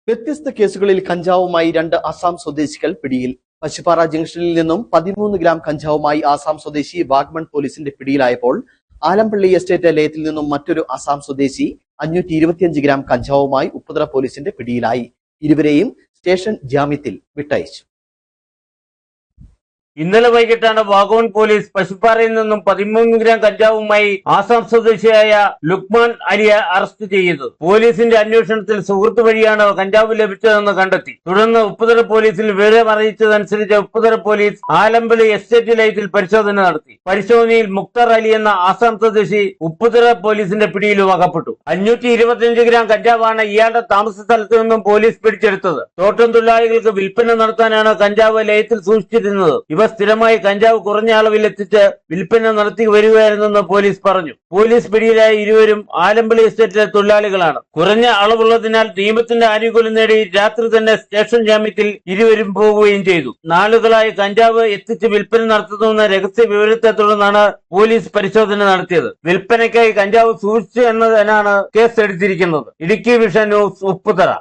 വ്യത്യസ്ത കേസുകളിൽ കഞ്ചാവുമായി 2 അസം സ്വദേശികൾ പിടിയിൽ. പശുപ്പാറ ജംഗ്ഷനിൽ നിന്നും 13 ഗ്രാം കഞ്ചാവുമായി ആസാം സ്വദേശി വാഗ്മൺ പോലീസിന്റെ പിടിയിലായപ്പോൾ ആലമ്പള്ളി എസ്റ്റേറ്റ് ലയത്തിൽ നിന്നും മറ്റൊരു അസം സ്വദേശി 525 ഗ്രാം കഞ്ചാവുമായി ഉപ്പുതറ പോലീസിന്റെ പിടിയിലായി. ഇരുവരെയും സ്റ്റേഷൻ ജാമ്യത്തിൽ വിട്ടയച്ചു. ഇന്നലെ വൈകിട്ടാണ് വാഗോൺ പോലീസ് പശുപ്പാറയിൽ നിന്നും 13 ഗ്രാം കഞ്ചാവുമായി ആസാം സ്വദേശിയായ ലുക്മാൻ അലിയെ അറസ്റ്റ് ചെയ്തത്. പോലീസിന്റെ അന്വേഷണത്തിൽ സുഹൃത്ത് വഴിയാണ് കഞ്ചാവ് ലഭിച്ചതെന്ന് കണ്ടെത്തി. തുടർന്ന് ഉപ്പുതറ പോലീസിൽ വിവരം അറിയിച്ചതനുസരിച്ച് ഉപ്പുതറ പോലീസ് ആലമ്പള്ളി എസ്റ്റേറ്റ് ലയത്തിൽ പരിശോധന നടത്തി. പരിശോധനയിൽ മുക്താർ അലി എന്ന ആസാം സ്വദേശി ഉപ്പുതറ പോലീസിന്റെ പിടിയിലും അകപ്പെട്ടു. 525 ഗ്രാം കഞ്ചാവാണ് ഇയാളുടെ താമസ സ്ഥലത്ത് നിന്നും പോലീസ് പിടിച്ചെടുത്തത്. തോട്ടം തൊഴിലാളികൾക്ക് വിൽപ്പന നടത്താനാണ് കഞ്ചാവ് ലയത്തിൽ സൂക്ഷിച്ചിരുന്നത്. ഇവ സ്ഥിരമായി കഞ്ചാവ് കുറഞ്ഞ അളവിൽ എത്തിച്ച് വിൽപ്പന നടത്തി വരികയായിരുന്നെന്ന് പോലീസ് പറഞ്ഞു. പോലീസ് പിടിയിലായ ഇരുവരും ആലമ്പള്ളി എസ്റ്റേറ്റിലെ തൊഴിലാളികളാണ്. കുറഞ്ഞ അളവുള്ളതിനാൽ നിയമത്തിന്റെ ആനുകൂല്യം നേടി രാത്രി തന്നെ സ്റ്റേഷൻ ജാമ്യത്തിൽ ഇരുവരും പോവുകയും ചെയ്തു. നാളുകളായി കഞ്ചാവ് എത്തിച്ച് വിൽപ്പന നടത്തുന്നുവെന്ന രഹസ്യ വിവരത്തെ തുടർന്നാണ് പോലീസ് പരിശോധന നടത്തിയത്. വിൽപ്പനയ്ക്കായി കഞ്ചാവ് സൂക്ഷിച്ചു എന്നതിനാണ് കേസ് എടുത്തിരിക്കുന്നത്. Idukki vision news, Upputhara.